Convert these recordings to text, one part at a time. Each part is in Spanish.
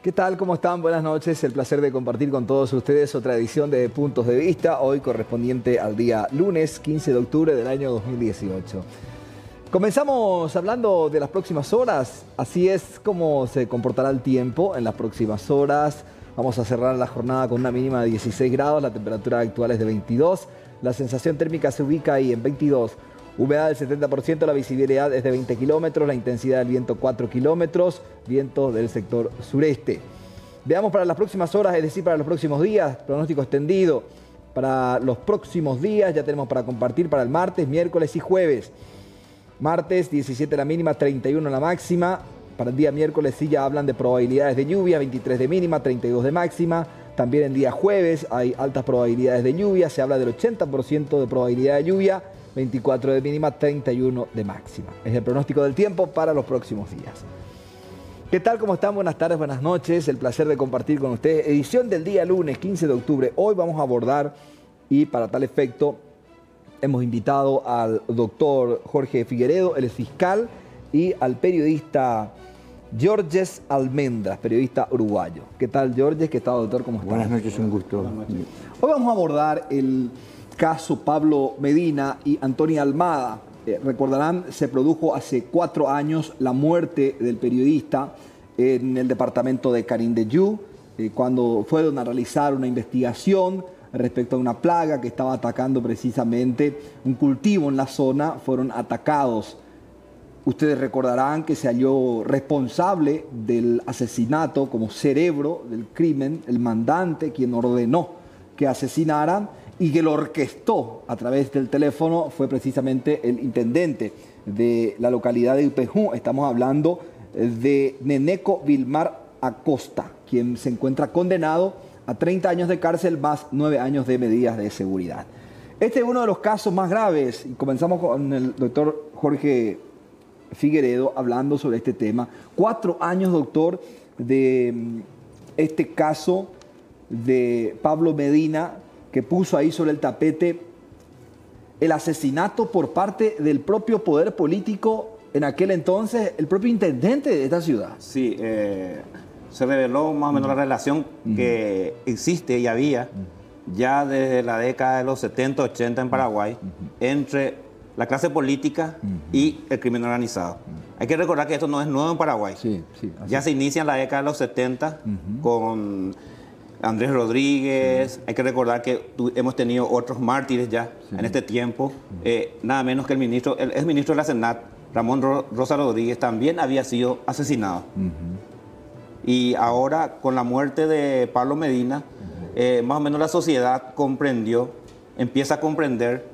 ¿Qué tal? ¿Cómo están? Buenas noches. El placer de compartir con todos ustedes otra edición de Puntos de Vista, hoy correspondiente al día lunes 15 de octubre del año 2018. Comenzamos hablando de las próximas horas. Así es como se comportará el tiempo en las próximas horas. Vamos a cerrar la jornada con una mínima de 16 grados, la temperatura actual es de 22, la sensación térmica se ubica ahí en 22. Humedad del 70%, la visibilidad es de 20 kilómetros, la intensidad del viento 4 kilómetros, viento del sector sureste. Veamos para las próximas horas, es decir, para los próximos días, pronóstico extendido. Para los próximos días ya tenemos para compartir para el martes, miércoles y jueves. Martes 17 la mínima, 31 la máxima. Para el día miércoles sí ya hablan de probabilidades de lluvia, 23 de mínima, 32 de máxima. También el día jueves hay altas probabilidades de lluvia, se habla del 80% de probabilidad de lluvia. 24 de mínima, 31 de máxima. Es el pronóstico del tiempo para los próximos días. ¿Qué tal? ¿Cómo están? Buenas tardes, buenas noches. El placer de compartir con ustedes. Edición del día lunes 15 de octubre. Hoy vamos a abordar, y para tal efecto, hemos invitado al doctor Jorge Figueredo, él es fiscal, y al periodista Georges Almendras, periodista uruguayo. ¿Qué tal, Georges? ¿Qué tal, doctor? ¿Cómo está? Buenas noches, un gusto. Hoy vamos a abordar el caso Pablo Medina y Antonia Almada. Recordarán, se produjo hace 4 años la muerte del periodista en el departamento de Canindeyú, cuando fueron a realizar una investigación respecto a una plaga que estaba atacando precisamente un cultivo en la zona. Fueron atacados. Ustedes recordarán que se halló responsable del asesinato como cerebro del crimen, el mandante, quien ordenó que asesinaran, y que lo orquestó a través del teléfono fue precisamente el intendente de la localidad de Upejú. Estamos hablando de Neneco Vilmar Acosta, quien se encuentra condenado a 30 años de cárcel más 9 años de medidas de seguridad. Este es uno de los casos más graves, y comenzamos con el doctor Jorge Figueredo hablando sobre este tema. 4 años, doctor, de este caso de Pablo Medina, que puso ahí sobre el tapete el asesinato por parte del propio poder político en aquel entonces, el propio intendente de esta ciudad. Sí, se reveló más o menos la relación que existe y había ya desde la década de los 70, 80 en Paraguay entre la clase política y el crimen organizado. Hay que recordar que esto no es nuevo en Paraguay. Ya se inicia en la década de los 70 con Andrés Rodríguez. Hay que recordar que hemos tenido otros mártires ya en este tiempo. Nada menos que el exministro de la Senat, Ramón Rosa Rodríguez, también había sido asesinado. Y ahora, con la muerte de Pablo Medina, más o menos la sociedad empieza a comprender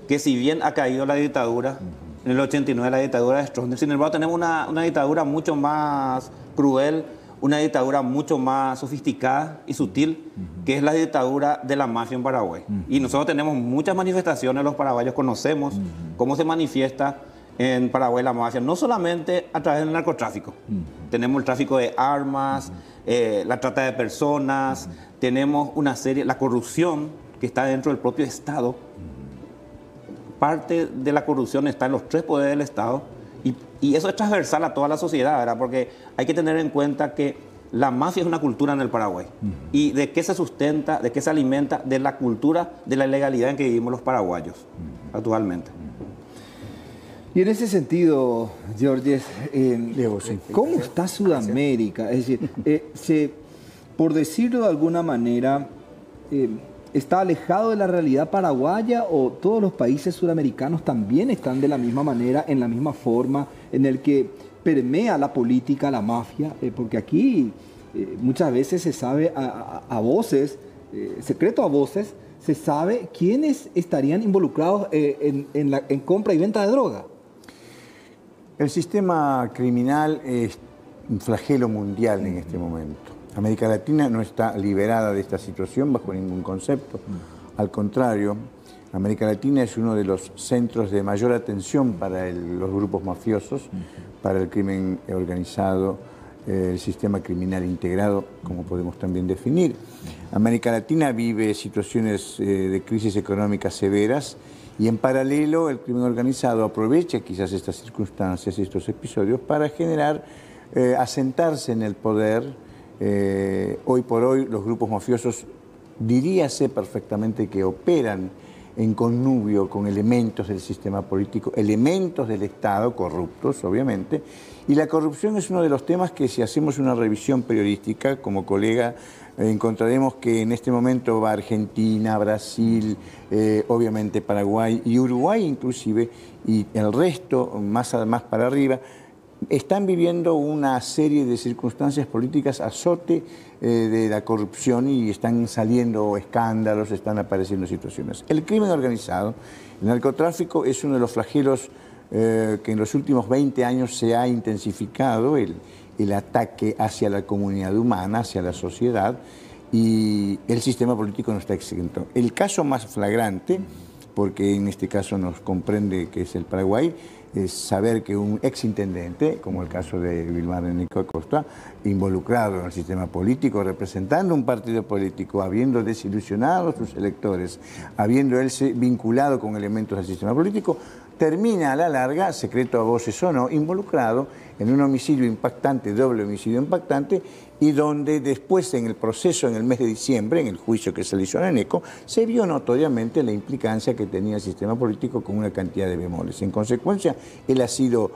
que si bien ha caído la dictadura, en el 89 la dictadura de Stroessner, sin embargo tenemos una dictadura mucho más cruel, una dictadura mucho más sofisticada y sutil, que es la dictadura de la mafia en Paraguay. Y nosotros tenemos muchas manifestaciones, los paraguayos conocemos cómo se manifiesta en Paraguay la mafia, no solamente a través del narcotráfico. Tenemos el tráfico de armas, la trata de personas, tenemos una serie, la corrupción que está dentro del propio Estado. Parte de la corrupción está en los 3 poderes del Estado, y eso es transversal a toda la sociedad, ¿verdad? Porque hay que tener en cuenta que la mafia es una cultura en el Paraguay. ¿Y de qué se sustenta, de qué se alimenta? De la cultura, de la ilegalidad en que vivimos los paraguayos actualmente. Y en ese sentido, Georges, ¿cómo está Sudamérica? Es decir, por decirlo de alguna manera, ¿está alejado de la realidad paraguaya, o todos los países sudamericanos también están de la misma manera, en la misma forma, en el que permea la política, la mafia? Porque aquí muchas veces se sabe a voces, secreto a voces, se sabe quiénes estarían involucrados en compra y venta de droga. El sistema criminal es un flagelo mundial en este momento. América Latina no está liberada de esta situación bajo ningún concepto. Al contrario, América Latina es uno de los centros de mayor atención para los grupos mafiosos, para el crimen organizado, el sistema criminal integrado, como podemos también definir. América Latina vive situaciones de crisis económicas severas, y en paralelo el crimen organizado aprovecha quizás estas circunstancias, estos episodios, para generar, asentarse en el poder Hoy por hoy los grupos mafiosos, diríase perfectamente que operan en connubio con elementos del sistema político, elementos del Estado, corruptos obviamente, y la corrupción es uno de los temas que, si hacemos una revisión periodística como colega, encontraremos que en este momento va Argentina, Brasil, obviamente Paraguay y Uruguay inclusive, y el resto más para arriba, están viviendo una serie de circunstancias políticas azote de la corrupción, y están saliendo escándalos, están apareciendo situaciones. El crimen organizado, el narcotráfico, es uno de los flagelos que en los últimos 20 años se ha intensificado el ataque hacia la comunidad humana, hacia la sociedad, y el sistema político no está exento. El caso más flagrante, porque en este caso nos comprende que es el Paraguay, es saber que un exintendente, como el caso de Vilmar Eneco Acosta, involucrado en el sistema político, representando un partido político, habiendo desilusionado a sus electores, habiendo él vinculado con elementos del sistema político, termina a la larga, secreto a voces o no, involucrado en un homicidio impactante, doble homicidio impactante, y donde después en el proceso, en el mes de diciembre, en el juicio que se le hizo a Eneco, se vio notoriamente la implicancia que tenía el sistema político con una cantidad de bemoles. En consecuencia, él ha sido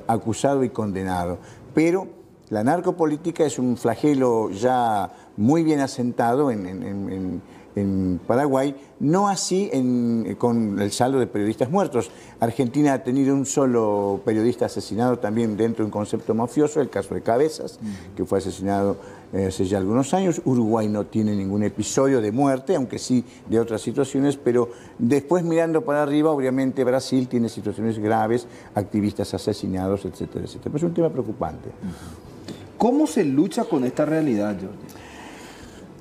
acusado y condenado. Pero la narcopolítica es un flagelo ya muy bien asentado en Paraguay, no así con el saldo de periodistas muertos. Argentina ha tenido un solo periodista asesinado también dentro de un concepto mafioso, el caso de Cabezas, que fue asesinado hace ya algunos años. Uruguay no tiene ningún episodio de muerte, aunque sí de otras situaciones, pero después, mirando para arriba, obviamente Brasil tiene situaciones graves, activistas asesinados, etcétera, etcétera. Pero es un tema preocupante. ¿Cómo se lucha con esta realidad, Jordi?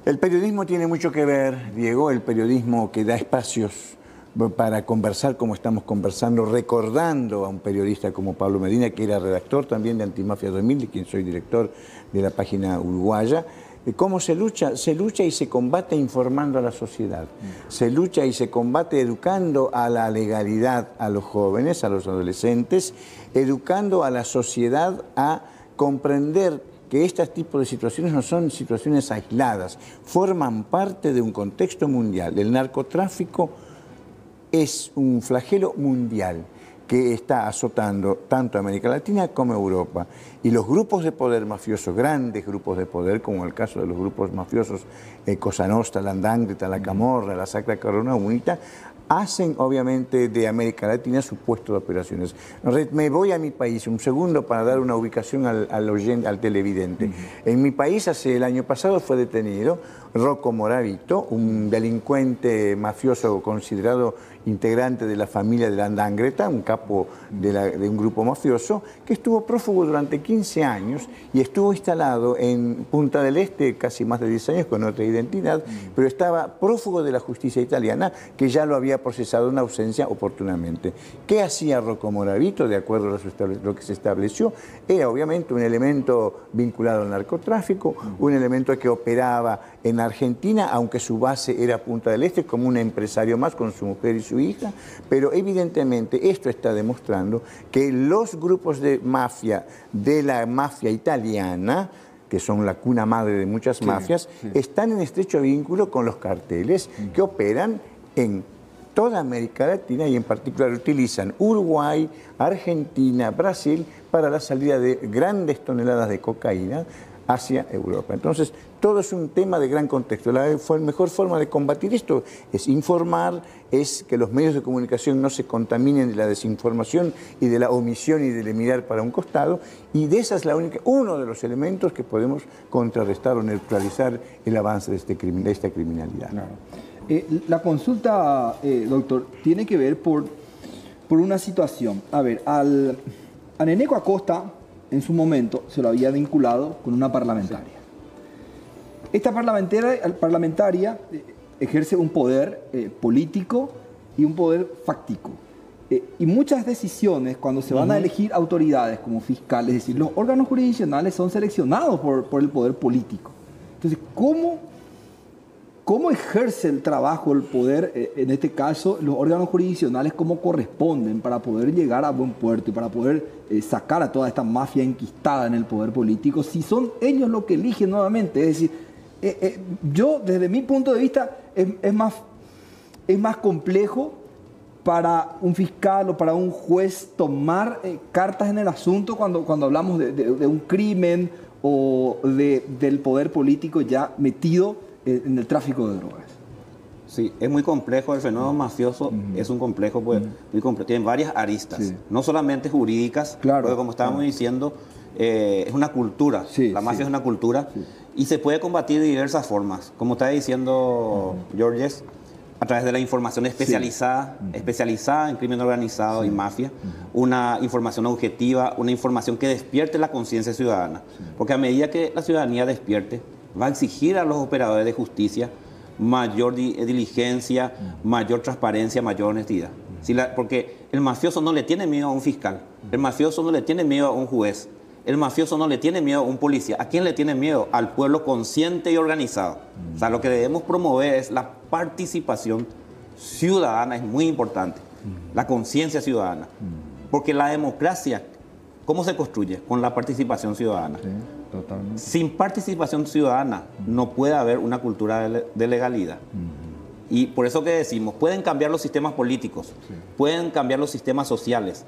El periodismo tiene mucho que ver, Diego, el periodismo que da espacios para conversar como estamos conversando, recordando a un periodista como Pablo Medina, que era redactor también de Antimafia 2000, de quien soy director de la página uruguaya. ¿Cómo se lucha? Se lucha y se combate informando a la sociedad. Se lucha y se combate educando a la legalidad a los jóvenes, a los adolescentes, educando a la sociedad a comprender que este tipo de situaciones no son situaciones aisladas, forman parte de un contexto mundial. El narcotráfico es un flagelo mundial que está azotando tanto a América Latina como a Europa. Y los grupos de poder mafiosos, grandes grupos de poder, como el caso de los grupos mafiosos Cosa Nostra, la 'Ndrangheta, la Camorra, la Sacra Corona Unita, hacen obviamente de América Latina su puesto de operaciones. Me voy a mi país un segundo para dar una ubicación al televidente. En mi país, el año pasado, fue detenido Rocco Moravito, un delincuente mafioso considerado integrante de la familia de la 'Ndrangheta, un capo de un grupo mafioso, que estuvo prófugo durante 15 años y estuvo instalado en Punta del Este casi más de 10 años con otra identidad, pero estaba prófugo de la justicia italiana, que ya lo había procesado en ausencia oportunamente. ¿Qué hacía Rocco Moravito? De acuerdo a lo que se estableció, era obviamente un elemento vinculado al narcotráfico, un elemento que operaba en Argentina, aunque su base era Punta del Este, como un empresario más con su mujer y su hija, pero evidentemente esto está demostrando que los grupos de mafia, de la mafia italiana, que son la cuna madre de muchas mafias, están en estrecho vínculo con los carteles que operan en toda América Latina, y en particular utilizan Uruguay, Argentina, Brasil para la salida de grandes toneladas de cocaína hacia Europa. Entonces, todo es un tema de gran contexto. La mejor forma de combatir esto es informar, es que los medios de comunicación no se contaminen de la desinformación y de la omisión y de mirar para un costado, y de esa es uno de los elementos que podemos contrarrestar o neutralizar el avance de esta criminalidad. Claro. La consulta, doctor, tiene que ver por una situación. A ver, a Eneco Acosta, en su momento, se lo había vinculado con una parlamentaria. Esta parlamentaria ejerce un poder político y un poder fáctico. Y muchas decisiones, cuando se van a elegir autoridades como fiscales, es decir, los órganos jurisdiccionales son seleccionados por el poder político. Entonces, ¿cómo ¿cómo ejerce el trabajo, el poder, en este caso, los órganos jurisdiccionales, cómo corresponden para poder llegar a buen puerto y para poder sacar a toda esta mafia enquistada en el poder político, si son ellos los que eligen nuevamente? Es decir, yo, desde mi punto de vista, es más complejo para un fiscal o para un juez tomar cartas en el asunto cuando hablamos de un crimen o del poder político ya metido en el tráfico de drogas. Sí, es muy complejo. El fenómeno mafioso es un complejo, pues, muy complejo. Tiene varias aristas, no solamente jurídicas, porque como estábamos diciendo, es una cultura. La mafia es una cultura y se puede combatir de diversas formas. Como está diciendo Georges, a través de la información especializada en crimen organizado y mafia, una información objetiva, una información que despierte la conciencia ciudadana. Porque a medida que la ciudadanía despierte, va a exigir a los operadores de justicia mayor diligencia, mayor transparencia, mayor honestidad. Porque el mafioso no le tiene miedo a un fiscal, el mafioso no le tiene miedo a un juez, el mafioso no le tiene miedo a un policía. ¿A quién le tiene miedo? Al pueblo consciente y organizado. O sea, lo que debemos promover es la participación ciudadana, es muy importante, la conciencia ciudadana. Porque la democracia, ¿cómo se construye? Con la participación ciudadana. Sí, totalmente. Sin participación ciudadana no puede haber una cultura de legalidad. Y por eso que decimos, pueden cambiar los sistemas políticos, pueden cambiar los sistemas sociales,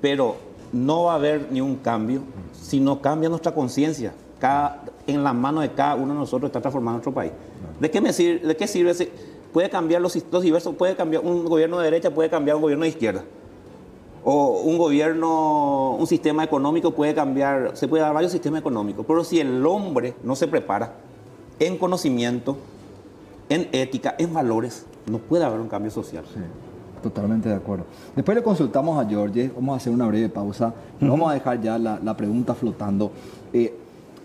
pero no va a haber ni un cambio si no cambia nuestra conciencia. En la mano de cada uno de nosotros está transformando nuestro país. ¿De qué sirve? Puede cambiar los diversos, puede cambiar un gobierno de derecha, puede cambiar un gobierno de izquierda. O un sistema económico puede cambiar, se puede dar varios sistemas económicos, pero si el hombre no se prepara en conocimiento, en ética, en valores, no puede haber un cambio social. Sí, totalmente de acuerdo. Después le consultamos a Georges, vamos a hacer una breve pausa, vamos a dejar ya la pregunta flotando.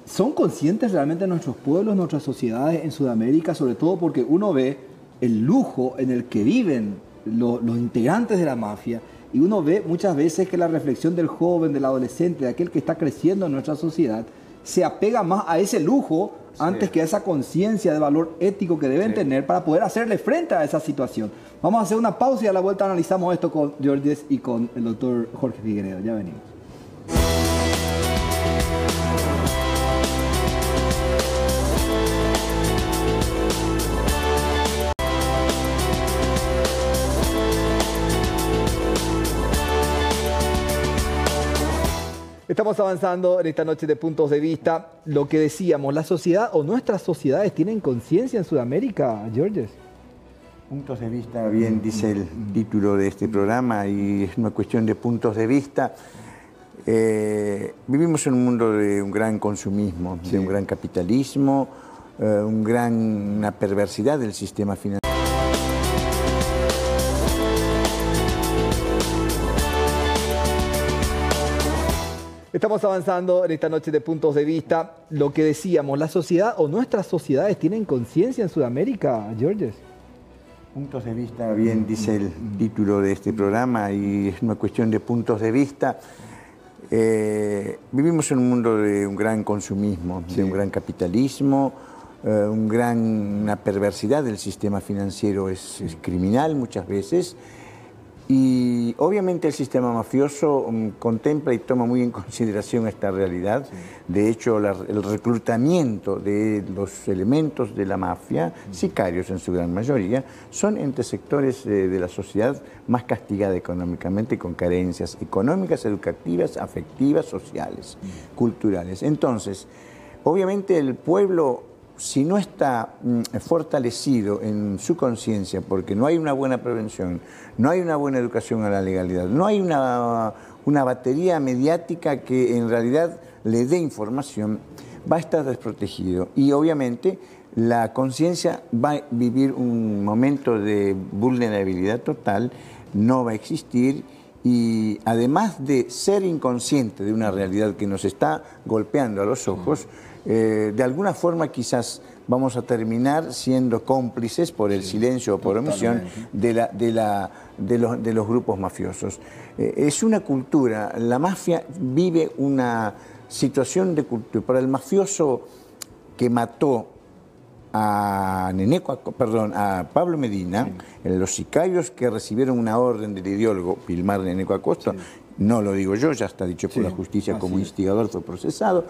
¿Son conscientes realmente nuestros pueblos, nuestras sociedades en Sudamérica, sobre todo porque uno ve el lujo en el que viven los integrantes de la mafia? Y uno ve muchas veces que la reflexión del joven, del adolescente, de aquel que está creciendo en nuestra sociedad, se apega más a ese lujo antes que a esa conciencia de valor ético que deben tener para poder hacerle frente a esa situación. Vamos a hacer una pausa y a la vuelta analizamos esto con Georges y con el doctor Jorge Figueredo. Ya venimos. Estamos avanzando en esta noche de puntos de vista. Lo que decíamos, la sociedad o nuestras sociedades tienen conciencia en Sudamérica, Georges. Puntos de vista, bien dice el título de este programa, y es una cuestión de puntos de vista. Vivimos en un mundo de un gran consumismo, de un gran capitalismo, una perversidad del sistema financiero. Estamos avanzando en esta noche de puntos de vista. Lo que decíamos, la sociedad o nuestras sociedades tienen conciencia en Sudamérica, Georges. Puntos de vista, bien dice el título de este programa, y es una cuestión de puntos de vista. Vivimos en un mundo de un gran consumismo, de un gran capitalismo, una perversidad del sistema financiero es criminal muchas veces. Y obviamente el sistema mafioso contempla y toma muy en consideración esta realidad. De hecho, el reclutamiento de los elementos de la mafia, sicarios en su gran mayoría, son entre sectores de la sociedad más castigada económicamente, con carencias económicas, educativas, afectivas, sociales, culturales. Entonces, obviamente el pueblo, si no está fortalecido en su conciencia, porque no hay una buena prevención, no hay una buena educación a la legalidad, no hay una batería mediática que en realidad le dé información, va a estar desprotegido. Y obviamente la conciencia va a vivir un momento de vulnerabilidad total, no va a existir. Y además de ser inconsciente de una realidad que nos está golpeando a los ojos, de alguna forma quizás vamos a terminar siendo cómplices por el silencio o por omisión de los grupos mafiosos. Es una cultura, la mafia vive una situación de cultura. Para el mafioso que mató a Pablo Medina, los sicarios que recibieron una orden del ideólogo Vilmar Neneco Acosta, no lo digo yo, ya está dicho por la justicia como instigador, fue procesado.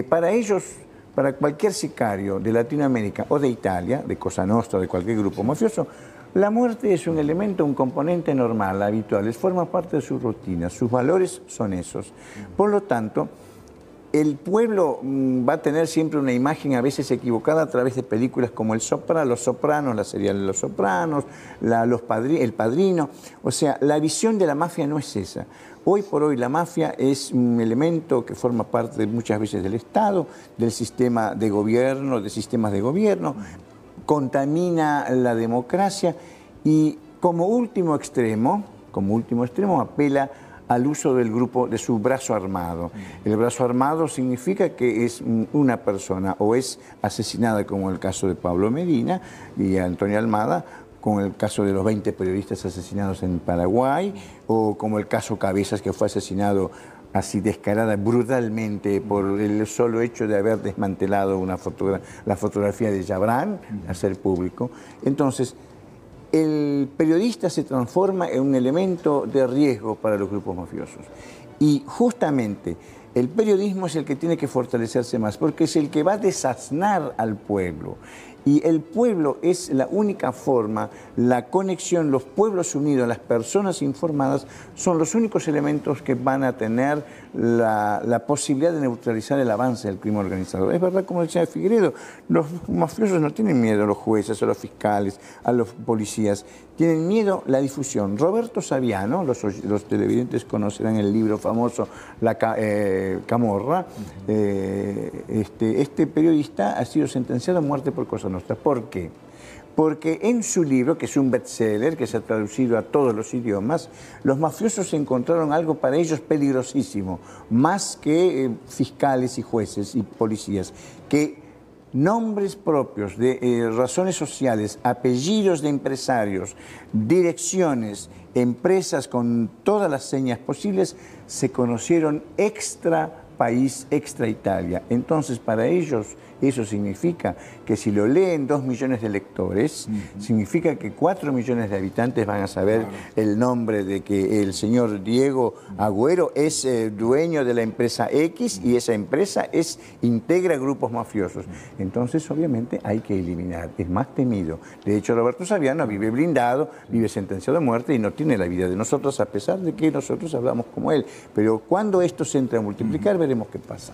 Para ellos, para cualquier sicario de Latinoamérica o de Italia, de Cosa Nostra, de cualquier grupo mafioso, la muerte es un elemento, un componente normal, habitual, forma parte de su rutina, sus valores son esos. Por lo tanto, el pueblo va a tener siempre una imagen a veces equivocada a través de películas como Los Sopranos, la serie de Los Sopranos, El Padrino. O sea, la visión de la mafia no es esa. Hoy por hoy la mafia es un elemento que forma parte muchas veces del Estado, del sistema de gobierno, de sistemas de gobierno, contamina la democracia y como último extremo apela al uso del grupo, de su brazo armado. El brazo armado significa que es una persona o es asesinada, como el caso de Pablo Medina y Antonio Almada, como el caso de los 20 periodistas asesinados en Paraguay, o como el caso Cabezas, que fue asesinado así descarada, brutalmente, por el solo hecho de haber desmantelado la fotografía de Jabrán, hacer público. Entonces, el periodista se transforma en un elemento de riesgo para los grupos mafiosos. Y justamente el periodismo es el que tiene que fortalecerse más, porque es el que va a desaznar al pueblo. Y el pueblo es la única forma, la conexión, los pueblos unidos, las personas informadas, son los únicos elementos que van a tener la posibilidad de neutralizar el avance del crimen organizado. Es verdad, como decía Figueredo, los mafiosos no tienen miedo a los jueces, a los fiscales, a los policías, tienen miedo a la difusión. Roberto Saviano, los televidentes conocerán el libro famoso Camorra, este periodista ha sido sentenciado a muerte por Cosa Nostra. ¿Por qué? Porque en su libro, que es un bestseller, que se ha traducido a todos los idiomas, los mafiosos encontraron algo para ellos peligrosísimo, más que fiscales y jueces y policías, que nombres propios de razones sociales, apellidos de empresarios, direcciones, empresas con todas las señas posibles, se conocieron extra país, extra Italia. Entonces, para ellos, eso significa que si lo leen 2 millones de lectores, significa que 4 millones de habitantes van a saber el nombre de que el señor Diego Agüero es dueño de la empresa X y esa empresa integra grupos mafiosos. Entonces, obviamente, hay que eliminar. Es más temido. De hecho, Roberto Saviano vive blindado, vive sentenciado a muerte y no tiene la vida de nosotros, a pesar de que nosotros hablamos como él. Pero cuando esto se entre a multiplicar, veremos qué pasa.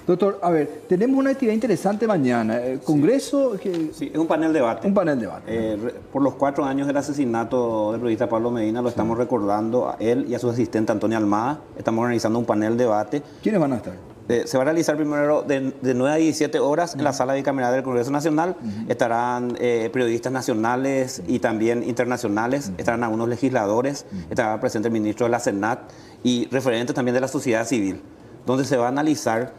Doctor, a ver, tenemos una actividad interesante mañana. Congreso... Sí, es un panel de debate. Un panel de debate. Por los 4 años del asesinato del periodista Pablo Medina, lo estamos recordando a él y a su asistente Antonio Almada. Estamos organizando un panel de debate. ¿Quiénes van a estar? Se va a realizar primero de 9 a 17 horas en la sala bicameral del Congreso Nacional. Estarán periodistas nacionales y también internacionales. Estarán algunos legisladores. Estará presente el ministro de la Senat y referentes también de la sociedad civil, donde se va a analizar,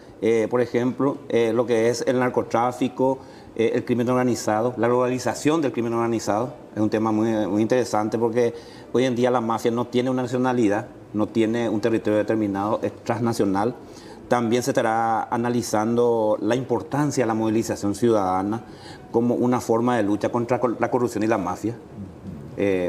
por ejemplo, lo que es el narcotráfico, el crimen organizado, la globalización del crimen organizado. Es un tema muy, muy interesante porque hoy en día la mafia no tiene una nacionalidad, no tiene un territorio determinado, es transnacional. También se estará analizando la importancia de la movilización ciudadana como una forma de lucha contra la corrupción y la mafia.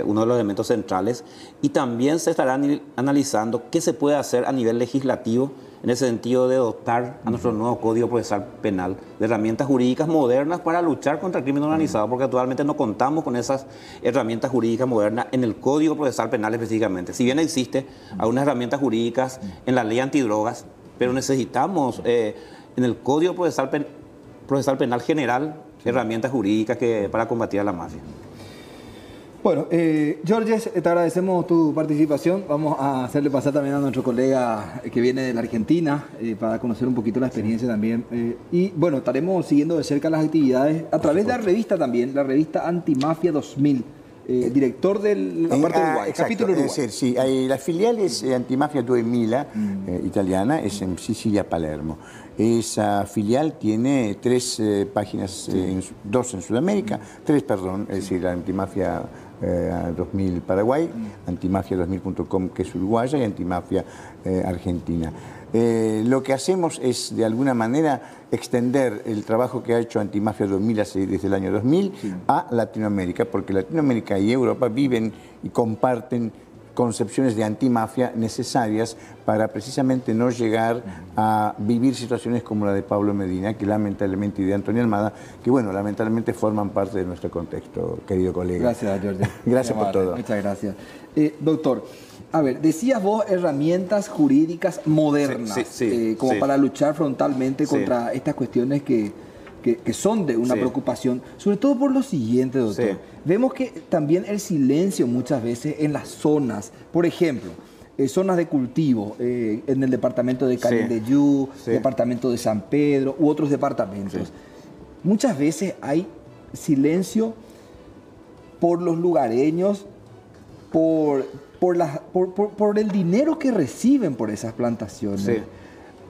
Uno de los elementos centrales. Y también se estará analizando qué se puede hacer a nivel legislativo en el sentido de dotar a nuestro nuevo Código Procesal Penal de herramientas jurídicas modernas para luchar contra el crimen organizado, porque actualmente no contamos con esas herramientas jurídicas modernas en el Código Procesal Penal específicamente. Si bien existe algunas herramientas jurídicas en la ley antidrogas, pero necesitamos en el Código Procesal Penal general herramientas jurídicas para combatir a la mafia. Bueno, Georges, te agradecemos tu participación. Vamos a hacerle pasar también a nuestro colega que viene de la Argentina para conocer un poquito la experiencia también. Y bueno, estaremos siguiendo de cerca las actividades a través de la revista también, la revista Antimafia 2000. Director de la parte de Uruguay, capítulo Uruguay. Es decir, sí, la filial es Antimafia 2000, italiana, es en Sicilia, Palermo. Esa filial tiene 3 páginas, 2 en Sudamérica, 3, perdón, es decir, la Antimafia 2000 Paraguay, antimafia2000.com, que es uruguaya, y Antimafia Argentina. Lo que hacemos es, de alguna manera, extender el trabajo que ha hecho Antimafia 2000 desde el año 2000 a Latinoamérica, porque Latinoamérica y Europa viven y comparten concepciones de antimafia necesarias para precisamente no llegar a vivir situaciones como la de Pablo Medina, que lamentablemente, y de Antonio Almada, que bueno, lamentablemente forman parte de nuestro contexto, querido colega. Gracias, Jorge. Gracias por todo. Muchas gracias. Doctor, a ver, decías vos herramientas jurídicas modernas, como para luchar frontalmente contra estas cuestiones que son de una preocupación, sobre todo por lo siguiente, doctor. Sí. Vemos que también el silencio muchas veces en las zonas, por ejemplo, zonas de cultivo, en el departamento de Canindeyú, departamento de San Pedro u otros departamentos. Muchas veces hay silencio por los lugareños, por el dinero que reciben por esas plantaciones. Sí.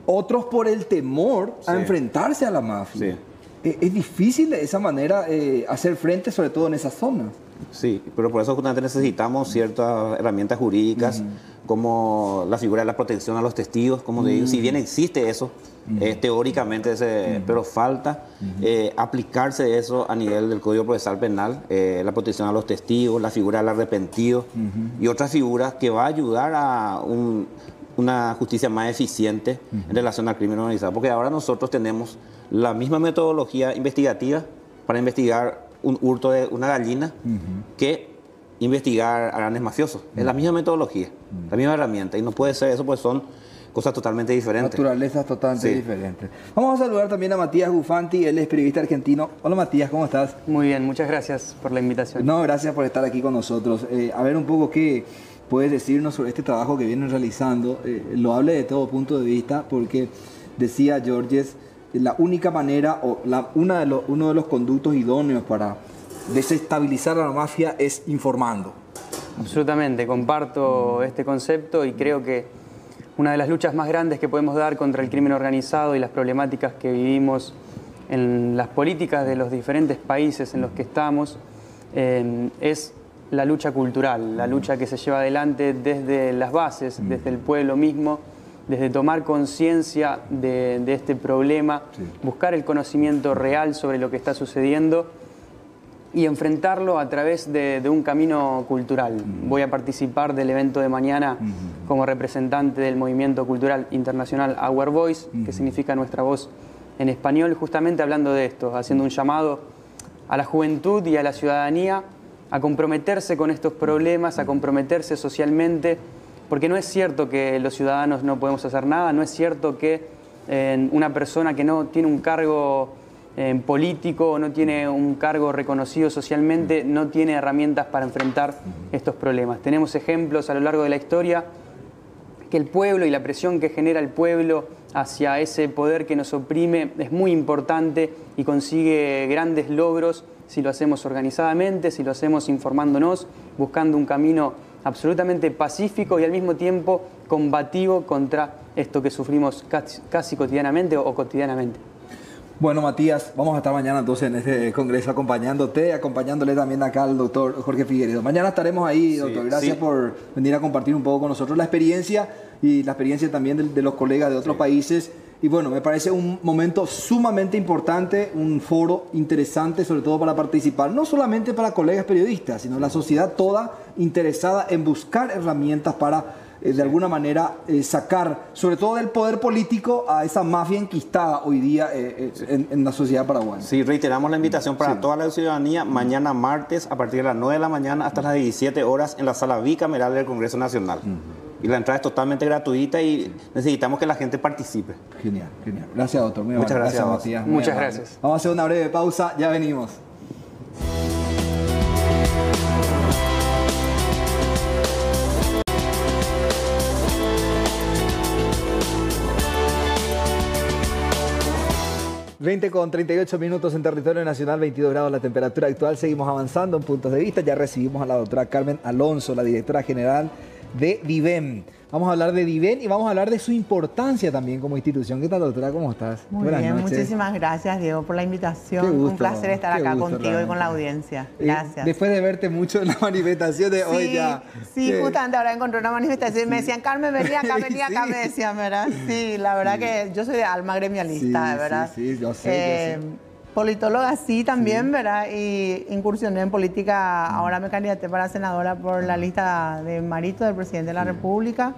Otros por el temor a enfrentarse a la mafia. Sí. Es difícil de esa manera hacer frente, sobre todo en esas zonas. Sí, pero por eso justamente necesitamos ciertas herramientas jurídicas, como la figura de la protección a los testigos, como te digo, si bien existe eso, teóricamente, pero falta aplicarse eso a nivel del Código Procesal Penal, la protección a los testigos, la figura del arrepentido y otras figuras que va a ayudar a una justicia más eficiente en relación al crimen organizado, porque ahora nosotros tenemos la misma metodología investigativa para investigar un hurto de una gallina que investigar a grandes mafiosos. Es la misma metodología, la misma herramienta, y no puede ser eso, pues son cosas totalmente diferentes. Naturalezas totalmente diferentes. Vamos a saludar también a Matías Gufanti, él es periodista argentino. Hola Matías, ¿cómo estás? Muy bien, muchas gracias por la invitación. No, gracias por estar aquí con nosotros. A ver un poco qué puedes decirnos sobre este trabajo que vienen realizando. Lo hable de todo punto de vista, porque decía Georges, la única manera o uno de los conductos idóneos para desestabilizar a la mafia es informando. Absolutamente, comparto este concepto y creo que una de las luchas más grandes que podemos dar contra el crimen organizado y las problemáticas que vivimos en las políticas de los diferentes países en los que estamos es la lucha cultural, la lucha que se lleva adelante desde las bases, desde el pueblo mismo, desde tomar conciencia de este problema, buscar el conocimiento real sobre lo que está sucediendo y enfrentarlo a través de un camino cultural. Voy a participar del evento de mañana como representante del movimiento cultural internacional Our Voice, que significa nuestra voz en español, justamente hablando de esto, haciendo un llamado a la juventud y a la ciudadanía a comprometerse con estos problemas, a comprometerse socialmente, porque no es cierto que los ciudadanos no podemos hacer nada, no es cierto que una persona que no tiene un cargo político, no tiene un cargo reconocido socialmente, no tiene herramientas para enfrentar estos problemas. Tenemos ejemplos a lo largo de la historia que el pueblo y la presión que genera el pueblo hacia ese poder que nos oprime es muy importante y consigue grandes logros si lo hacemos organizadamente, si lo hacemos informándonos, buscando un camino absolutamente pacífico y al mismo tiempo combativo contra esto que sufrimos casi cotidianamente o cotidianamente. Bueno, Matías, vamos a estar mañana entonces en este congreso acompañándote, acompañándole también acá al doctor Jorge Figueredo. Mañana estaremos ahí, doctor. Gracias por venir a compartir un poco con nosotros la experiencia y la experiencia también de los colegas de otros países. Y bueno, me parece un momento sumamente importante, un foro interesante, sobre todo para participar, no solamente para colegas periodistas, sino la sociedad toda interesada en buscar herramientas para de alguna manera sacar, sobre todo del poder político, a esa mafia enquistada hoy día en la sociedad paraguaya. Sí, reiteramos la invitación para toda la ciudadanía, mañana martes, a partir de las 9 de la mañana hasta las 17 horas en la sala bicameral del Congreso Nacional. Y la entrada es totalmente gratuita y necesitamos que la gente participe. Genial, genial. Gracias, doctor. Muy Muchas gracias, Matías. Muchas gracias. Vamos a hacer una breve pausa, ya venimos. Con 38 minutos en territorio nacional, 22 grados la temperatura actual. Seguimos avanzando en puntos de vista. Ya recibimos a la doctora Carmen Alonso, la directora general de DIVEN. Vamos a hablar de DIVEN y vamos a hablar de su importancia también como institución. ¿Qué tal, doctora? ¿Cómo estás? Muy Buenas bien, noches. Muchísimas gracias, Diego, por la invitación. Qué gusto, un placer estar qué acá gusto, contigo realmente. y con la audiencia. Gracias. Después de verte mucho en la manifestación de hoy ya. Sí, justamente ahora encontré una manifestación y me decían, Carmen, venía acá, Sí. me decían, ¿verdad? Sí, la verdad que yo soy de alma gremialista, Sí, ¿verdad? sí, yo sé. Politóloga sí también, ¿verdad? Y incursioné en política, ahora me candidaté para senadora por la lista de Marito del presidente de la República.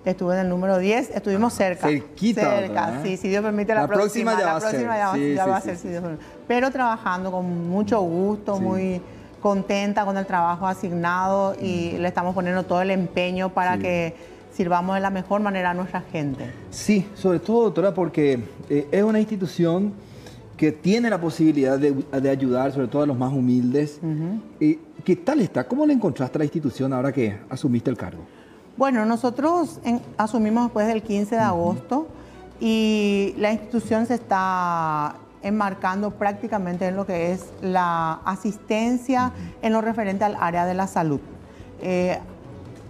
Estuve en el número 10, estuvimos cerca. Cerquita, Cerca, ¿verdad? sí, si Dios permite la próxima. ya La va a ser. próxima ya Sí, va a sí, ser, sí. si Dios permite. Pero trabajando con mucho gusto, muy contenta con el trabajo asignado y le estamos poniendo todo el empeño para que sirvamos de la mejor manera a nuestra gente. Sí, sobre todo, doctora, porque es una institución que tiene la posibilidad de ayudar, sobre todo a los más humildes. ¿Qué tal está? ¿Cómo le encontraste a la institución ahora que asumiste el cargo? Bueno, nosotros asumimos después del 15 de agosto y la institución se está enmarcando prácticamente en lo que es la asistencia en lo referente al área de la salud.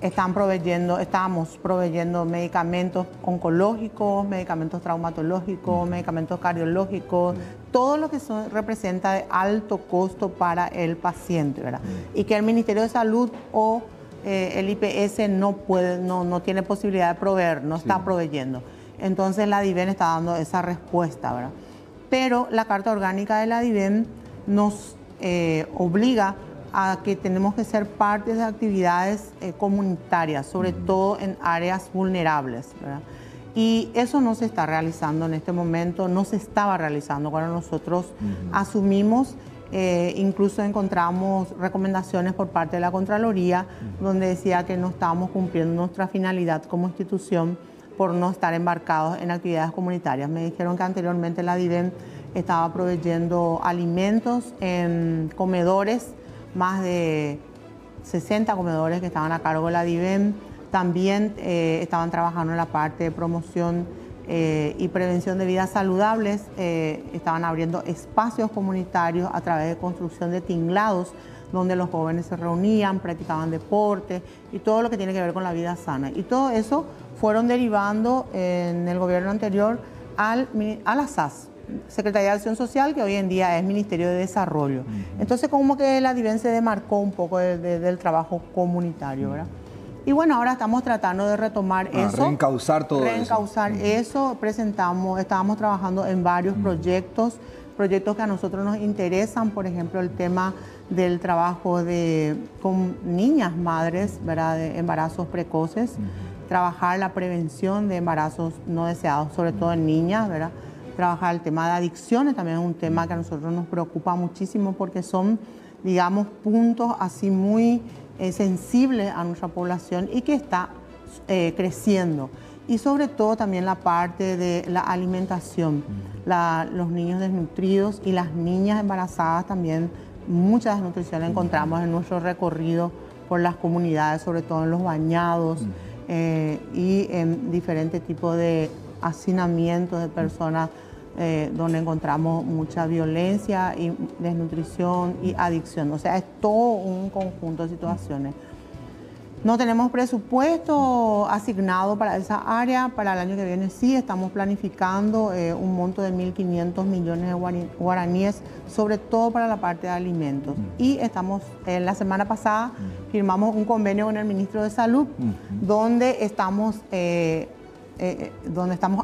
Estamos proveyendo medicamentos oncológicos, medicamentos traumatológicos, medicamentos cardiológicos, todo lo que representa de alto costo para el paciente, ¿verdad? Y que el Ministerio de Salud o el IPS no tiene posibilidad de proveer, no está proveyendo. Entonces la DIVEN está dando esa respuesta, ¿verdad? Pero la Carta Orgánica de la DIVEN nos obliga a que tenemos que ser parte de actividades comunitarias, sobre todo en áreas vulnerables, ¿verdad? Y eso no se está realizando en este momento, no se estaba realizando cuando nosotros asumimos. Incluso encontramos recomendaciones por parte de la Contraloría donde decía que no estábamos cumpliendo nuestra finalidad como institución por no estar embarcados en actividades comunitarias. Me dijeron que anteriormente la DIVEN estaba proveyendo alimentos en comedores, más de 60 comedores que estaban a cargo de la DIVEN. También estaban trabajando en la parte de promoción y prevención de vidas saludables, estaban abriendo espacios comunitarios a través de construcción de tinglados donde los jóvenes se reunían, practicaban deporte y todo lo que tiene que ver con la vida sana. Y todo eso fueron derivando en el gobierno anterior a la SAS, Secretaría de Acción Social, que hoy en día es Ministerio de Desarrollo. Entonces como que la DIVEN se demarcó un poco del trabajo comunitario, ¿verdad? Y bueno, ahora estamos tratando de retomar eso. Reencauzar todo eso. Reencauzar eso. Estábamos trabajando en varios proyectos que a nosotros nos interesan, por ejemplo, el tema del trabajo con niñas madres, ¿verdad?, de embarazos precoces, trabajar la prevención de embarazos no deseados, sobre todo en niñas, ¿verdad? Trabajar el tema de adicciones, también es un tema que a nosotros nos preocupa muchísimo porque son, digamos, puntos así muy sensible a nuestra población y que está creciendo. Y sobre todo también la parte de la alimentación, los niños desnutridos y las niñas embarazadas también, mucha desnutrición encontramos en nuestro recorrido por las comunidades, sobre todo en los bañados y en diferentes tipos de hacinamientos de personas donde encontramos mucha violencia y desnutrición y adicción. O sea, es todo un conjunto de situaciones. No tenemos presupuesto asignado para esa área. Para el año que viene sí estamos planificando un monto de 1.500 millones de guaraníes, sobre todo para la parte de alimentos. Y la semana pasada firmamos un convenio con el ministro de Salud, donde estamos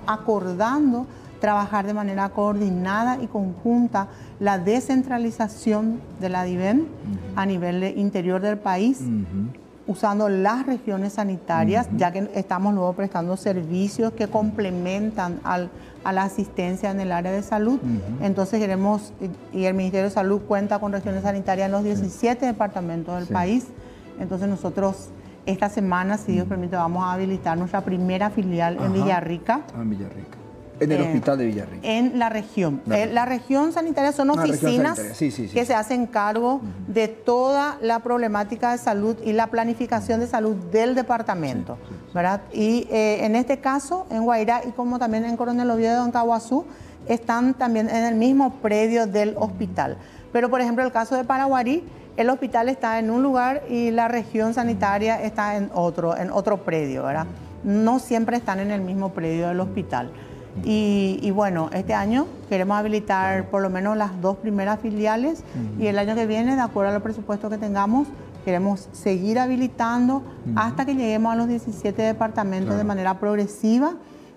acordando trabajar de manera coordinada y conjunta la descentralización de la DIVEN a nivel interior del país, usando las regiones sanitarias, ya que estamos luego prestando servicios que complementan a la asistencia en el área de salud. Entonces queremos, y el Ministerio de Salud cuenta con regiones sanitarias en los 17 departamentos del país. Entonces nosotros esta semana, si Dios permite, vamos a habilitar nuestra primera filial en Villarrica. En Villarrica. En el hospital de Villarrica. En la región. La región sanitaria son oficinas que se hacen cargo de toda la problemática de salud y la planificación de salud del departamento, ¿verdad? Y en este caso, en Guairá y como también en Coronel Oviedo, en Caguazú, están también en el mismo predio del hospital. Pero, por ejemplo, el caso de Paraguarí, el hospital está en un lugar y la región sanitaria está en otro predio, ¿verdad? No siempre están en el mismo predio del hospital. Y bueno, este año queremos habilitar por lo menos las 2 primeras filiales y el año que viene, de acuerdo al presupuesto que tengamos, queremos seguir habilitando hasta que lleguemos a los 17 departamentos de manera progresiva.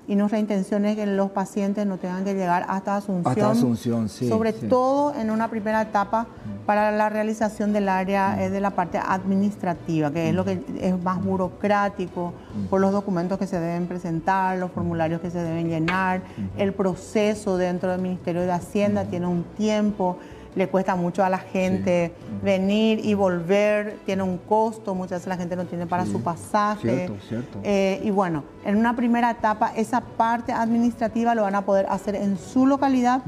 Y nuestra intención es que los pacientes no tengan que llegar hasta Asunción, sí, sobre todo en una primera etapa para la realización del área de la parte administrativa, que es lo que es más burocrático, por los documentos que se deben presentar, los formularios que se deben llenar, el proceso dentro del Ministerio de Hacienda tiene un tiempo. Le cuesta mucho a la gente venir y volver, tiene un costo, muchas veces la gente no tiene para su pasaje. Cierto. Y bueno, en una primera etapa esa parte administrativa lo van a poder hacer en su localidad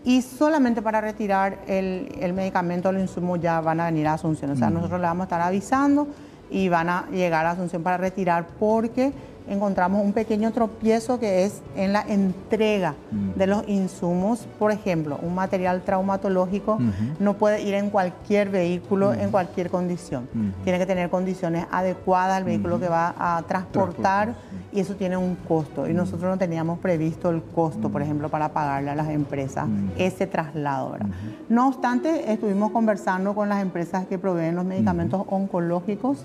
y solamente para retirar el medicamento o el insumo ya van a venir a Asunción. O sea, nosotros le vamos a estar avisando y van a llegar a Asunción para retirar porque encontramos un pequeño tropiezo que es en la entrega de los insumos. Por ejemplo, un material traumatológico no puede ir en cualquier vehículo, en cualquier condición. Tiene que tener condiciones adecuadas al vehículo que va a transportar y eso tiene un costo. Y nosotros no teníamos previsto el costo, por ejemplo, para pagarle a las empresas ese traslado, ¿verdad? No obstante, estuvimos conversando con las empresas que proveen los medicamentos oncológicos.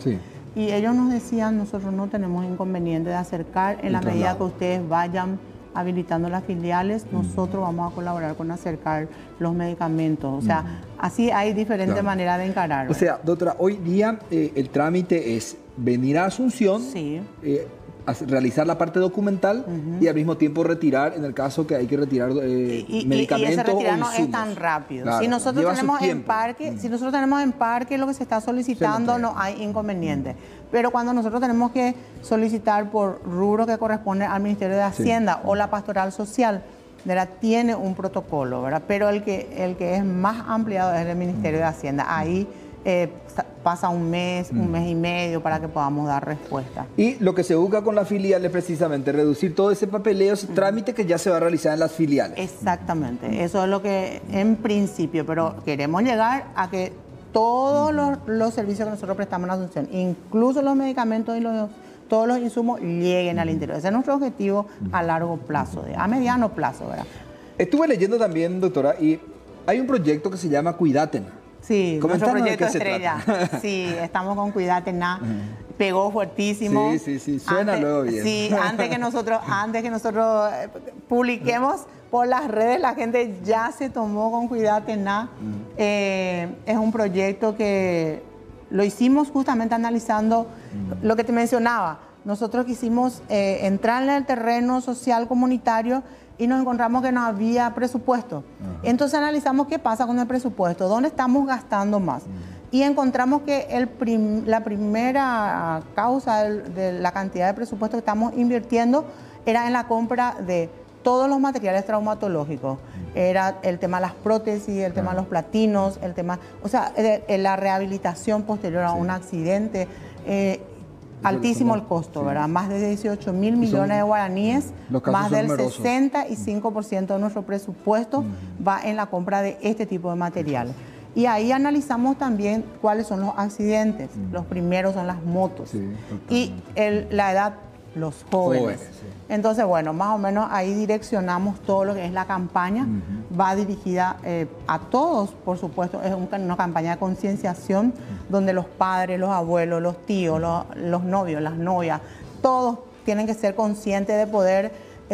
Y ellos nos decían, nosotros no tenemos inconveniente de acercar, en la medida que ustedes vayan habilitando las filiales, nosotros vamos a colaborar con acercar los medicamentos. O sea, así hay diferentes maneras de encarar. O sea, doctora, hoy día el trámite es venir a Asunción, realizar la parte documental y al mismo tiempo retirar, en el caso que hay que retirar medicamentos y ese retirar o no insumos. es tan rápido. Claro, si nosotros lleva tenemos su en tiempo. parque, si nosotros tenemos en parque lo que se está solicitando, no hay inconveniente. Pero cuando nosotros tenemos que solicitar por rubro que corresponde al Ministerio de Hacienda o la Pastoral Social, ¿verdad? Tiene un protocolo, ¿verdad? Pero el que es más ampliado es el Ministerio de Hacienda. Ahí pasa un mes y medio para que podamos dar respuesta. Y lo que se busca con la filial es precisamente reducir todo ese papeleo, ese trámite que ya se va a realizar en las filiales. Exactamente, eso es lo que en principio, pero queremos llegar a que todos los servicios que nosotros prestamos en Asunción, incluso los medicamentos y todos los insumos, lleguen al interior. Ese es nuestro objetivo a largo plazo, a mediano plazo, ¿verdad? Estuve leyendo también, doctora, y hay un proyecto que se llama Cuidátena. Sí, nuestro proyecto estrella. Trata. Sí, estamos con Cuidátena. Pegó fuertísimo. Sí, suena luego bien. Sí, antes que nosotros publiquemos por las redes, la gente ya se tomó con Cuidátena. Es un proyecto que lo hicimos justamente analizando lo que te mencionaba. Nosotros quisimos entrar en el terreno social comunitario y nos encontramos que no había presupuesto. Entonces analizamos qué pasa con el presupuesto, dónde estamos gastando más. Y encontramos que la primera causa de la cantidad de presupuesto que estamos invirtiendo era en la compra de todos los materiales traumatológicos. Era el tema de las prótesis, el tema de los platinos, el tema, o sea, la rehabilitación posterior a un accidente. Altísimo el costo, ¿verdad? Más de 18 mil millones de guaraníes, más del 65% de nuestro presupuesto va en la compra de este tipo de materiales. Y ahí analizamos también cuáles son los accidentes. Los primeros son las motos. Y la edad, los jóvenes. Entonces, bueno, más o menos ahí direccionamos todo lo que es la campaña. Va dirigida a todos, por supuesto. Es una campaña de concienciación donde los padres, los abuelos, los tíos, los novios, las novias, todos tienen que ser conscientes de poder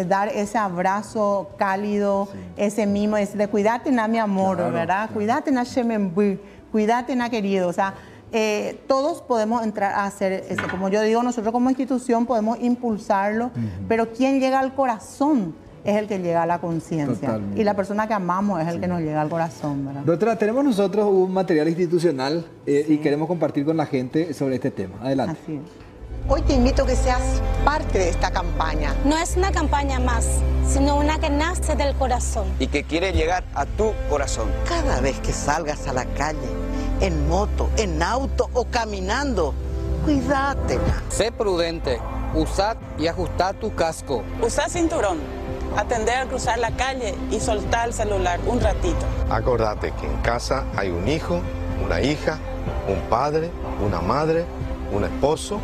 dar ese abrazo cálido, ese mimo, de cuídate na mi amor, ¿verdad? Cuídate na shemembu, cuídate na querido. O sea, todos podemos entrar a hacer eso. Como yo digo, nosotros como institución podemos impulsarlo, pero quien llega al corazón es el que llega a la conciencia. Y la persona que amamos es el que nos llega al corazón, ¿verdad? Doctora, tenemos nosotros un material institucional y queremos compartir con la gente sobre este tema. Adelante. Así es. Hoy te invito a que seas parte de esta campaña. No es una campaña más, sino una que nace del corazón. Y que quiere llegar a tu corazón. Cada vez que salgas a la calle, en moto, en auto o caminando, cuídate. Sé prudente, usad y ajustad tu casco. Usá cinturón, atender al cruzar la calle y soltar el celular un ratito. Acordate que en casa hay un hijo, una hija, un padre, una madre, un esposo,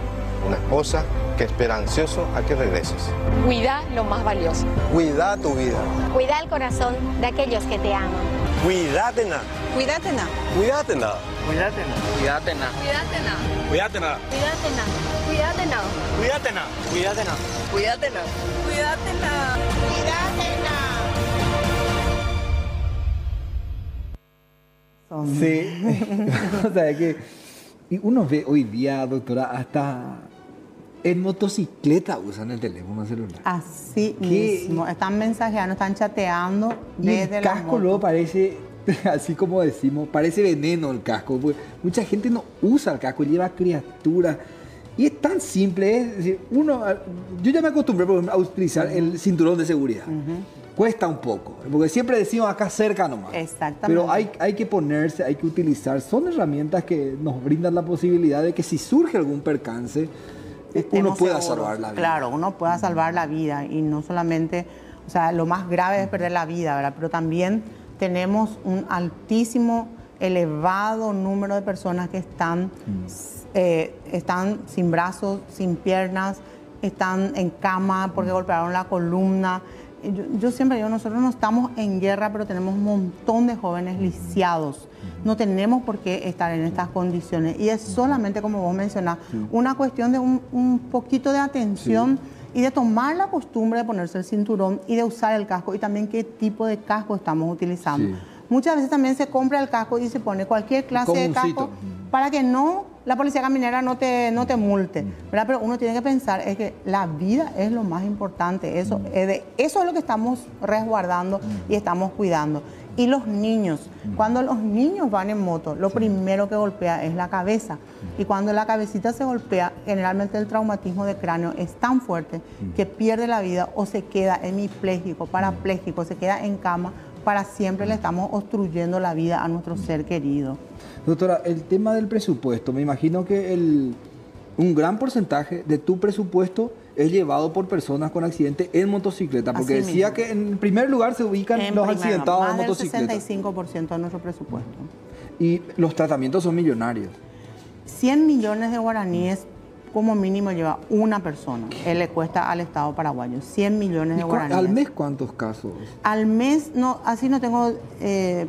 una esposa que espera ansioso a que regreses. Cuida lo más valioso. Cuida tu vida. Cuida el corazón de aquellos que te aman. Cuídatena. Cuídatena. Cuídatena. Cuídatena. Cuídatena. Cuídatena. Cuídatena. Cuídatena. Cuídatena. Cuídatena. Cuídatena. Cuídatena. Cuídatena. Cuídatena. Sí. O sea, que y uno ve hoy día, doctora, hasta en motocicleta usan el teléfono celular. Así mismo. Están mensajeando, están chateando Y desde el la casco moto. luego parece, así como decimos, parece veneno el casco. Porque mucha gente no usa el casco, lleva criaturas. Y es tan simple, es decir, yo ya me acostumbré por ejemplo, a utilizar el cinturón de seguridad. Cuesta un poco, porque siempre decimos acá cerca nomás. Exactamente. Pero hay que ponerse, hay que utilizar. Son herramientas que nos brindan la posibilidad de que si surge algún percance, uno pueda salvar la vida. Claro, uno pueda salvar la vida y no solamente, o sea, lo más grave es perder la vida, ¿verdad? Pero también tenemos un altísimo, elevado número de personas que están sin brazos, sin piernas, están en cama porque golpearon la columna. Yo siempre digo, nosotros no estamos en guerra, pero tenemos un montón de jóvenes lisiados. No tenemos por qué estar en estas condiciones. Y es solamente, como vos mencionás, una cuestión de un poquito de atención y de tomar la costumbre de ponerse el cinturón y de usar el casco y también qué tipo de casco estamos utilizando. Sí. Muchas veces también se compra el casco y se pone cualquier clase de casco para que la policía caminera no te multe, ¿verdad? Pero uno tiene que pensar es que la vida es lo más importante, eso es lo que estamos resguardando y estamos cuidando. Y los niños, cuando los niños van en moto, lo primero que golpea es la cabeza. Y cuando la cabecita se golpea, generalmente el traumatismo de cráneo es tan fuerte que pierde la vida o se queda hemipléjico, parapléjico, se queda en cama. Para siempre le estamos obstruyendo la vida a nuestro ser querido. Doctora, el tema del presupuesto, me imagino que un gran porcentaje de tu presupuesto es llevado por personas con accidentes en motocicleta, porque Así decía mismo. que en primer lugar se ubican los accidentados en motocicleta. Más del 65% de nuestro presupuesto. Y los tratamientos son millonarios. 100 millones de guaraníes como mínimo lleva una persona. Él le cuesta al Estado paraguayo 100 millones de guaraníes. ¿Al mes cuántos casos? Al mes, no, así no tengo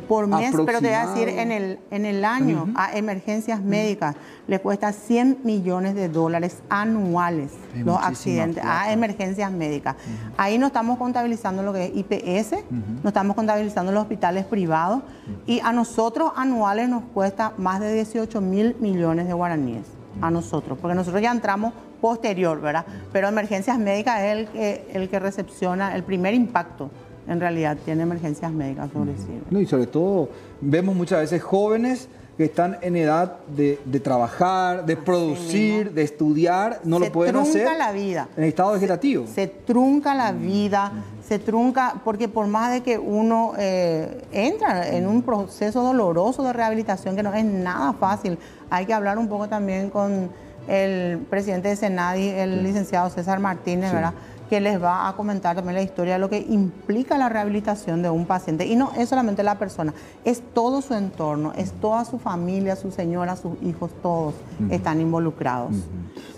por mes, pero te voy a decir en el año a emergencias médicas le cuesta 100 millones de dólares anuales los accidentes a emergencias médicas. Ahí no estamos contabilizando lo que es IPS, no estamos contabilizando los hospitales privados y a nosotros anuales nos cuesta más de 18 mil millones de guaraníes. A nosotros, porque nosotros ya entramos posterior, ¿verdad? Pero emergencias médicas es el que recepciona el primer impacto, en realidad, tiene emergencias médicas sobre sí. No, y sobre todo, vemos muchas veces jóvenes que están en edad de trabajar, de producir, de estudiar, no lo pueden hacer. Se trunca la vida. En estado vegetativo. Se trunca la vida, se trunca, porque por más de que uno entra en un proceso doloroso de rehabilitación que no es nada fácil, hay que hablar un poco también con el presidente de Senadi, el licenciado César Martínez, ¿verdad? Que les va a comentar también la historia de lo que implica la rehabilitación de un paciente. Y no es solamente la persona, es todo su entorno, es toda su familia, su señora, sus hijos, todos están involucrados.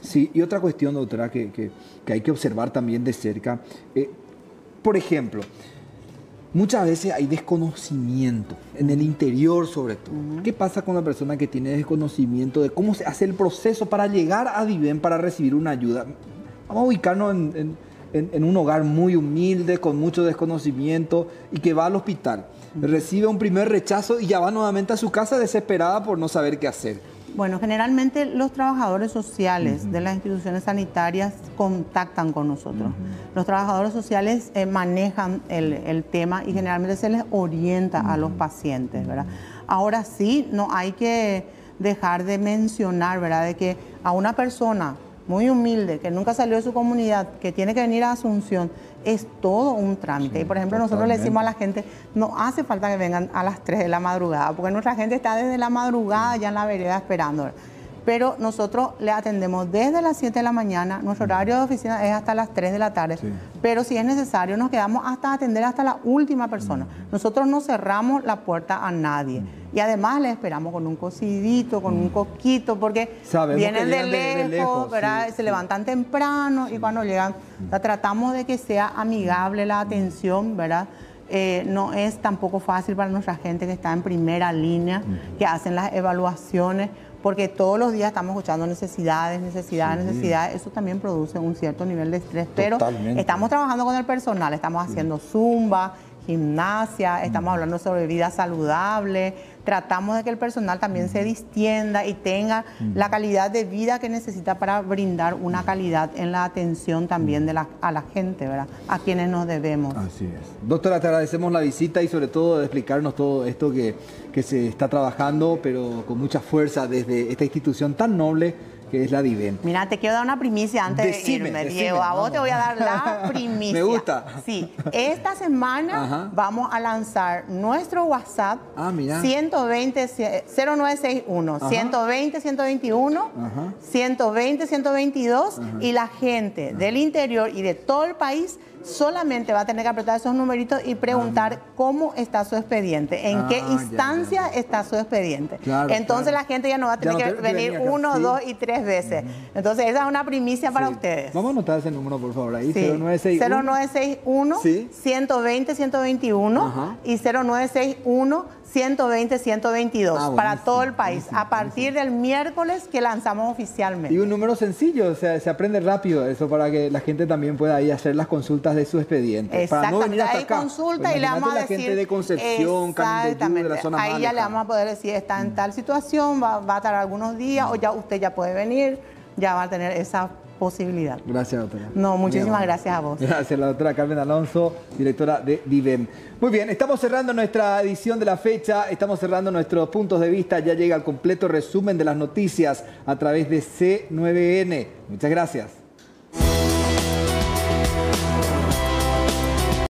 Sí, y otra cuestión, doctora, que hay que observar también de cerca. Por ejemplo, muchas veces hay desconocimiento, en el interior sobre todo. ¿Qué pasa con la persona que tiene desconocimiento de cómo se hace el proceso para llegar a Diven para recibir una ayuda? Vamos a ubicarnos en un hogar muy humilde, con mucho desconocimiento y que va al hospital. Recibe un primer rechazo y ya va nuevamente a su casa desesperada por no saber qué hacer. Bueno, generalmente los trabajadores sociales de las instituciones sanitarias contactan con nosotros. Los trabajadores sociales manejan el tema y generalmente se les orienta a los pacientes, ¿verdad? Ahora sí, no hay que dejar de mencionar, ¿verdad?, de que a una persona muy humilde, que nunca salió de su comunidad, que tiene que venir a Asunción, es todo un trámite. Y por ejemplo, nosotros le decimos a la gente, no hace falta que vengan a las 3 de la madrugada, porque nuestra gente está desde la madrugada ya en la vereda esperando. pero nosotros le atendemos desde las 7 de la mañana, nuestro horario de oficina es hasta las 3 de la tarde, pero si es necesario nos quedamos hasta atender hasta la última persona. Nosotros no cerramos la puerta a nadie. Y además les esperamos con un cocidito, con un coquito, porque vienen de lejos, ¿verdad? Se levantan temprano y cuando llegan, tratamos de que sea amigable la atención, ¿verdad? No es tampoco fácil para nuestra gente que está en primera línea, que hacen las evaluaciones, porque todos los días estamos escuchando necesidades. Eso también produce un cierto nivel de estrés, pero estamos trabajando con el personal, estamos haciendo zumba, gimnasia, estamos hablando sobre vida saludable, tratamos de que el personal también se distienda y tenga la calidad de vida que necesita para brindar una calidad en la atención también a la gente, ¿verdad? A quienes nos debemos. Así es. Doctora, te agradecemos la visita y sobre todo de explicarnos todo esto que se está trabajando, pero con mucha fuerza desde esta institución tan noble que es la DIVEN. Mira, te quiero dar una primicia antes de irme, Diego. A vos te voy a dar la primicia. Me gusta. Sí, esta semana vamos a lanzar nuestro WhatsApp 0961 120 121 120 122 y la gente del interior y de todo el país solamente va a tener que apretar esos numeritos y preguntar cómo está su expediente, en qué instancia está su expediente. Entonces la gente ya no va a tener que venir 1, 2 y 3 veces. Entonces esa es una primicia para ustedes. Vamos a anotar ese número, por favor, ahí. 0961 120 121 y 0961 120 122 para todo el país, a partir del miércoles que lanzamos oficialmente. Y un número sencillo, o sea, se aprende rápido eso para que la gente también pueda ahí hacer las consultas de su expediente. Exactamente, para no venir hasta acá. Consulta pues y le vamos a decir... gente de Concepción, Canindeyú, de la zona ahí ya le vamos a poder decir, está en tal situación, va a tardar algunos días, o ya usted ya puede venir, ya va a tener esa posibilidad. Gracias, doctora. No, muchísimas gracias a vos. Gracias, la doctora Carmen Alonso, directora de DIVEN. Muy bien, estamos cerrando nuestra edición de la fecha, estamos cerrando nuestros puntos de vista, ya llega el completo resumen de las noticias a través de C9N. Muchas gracias.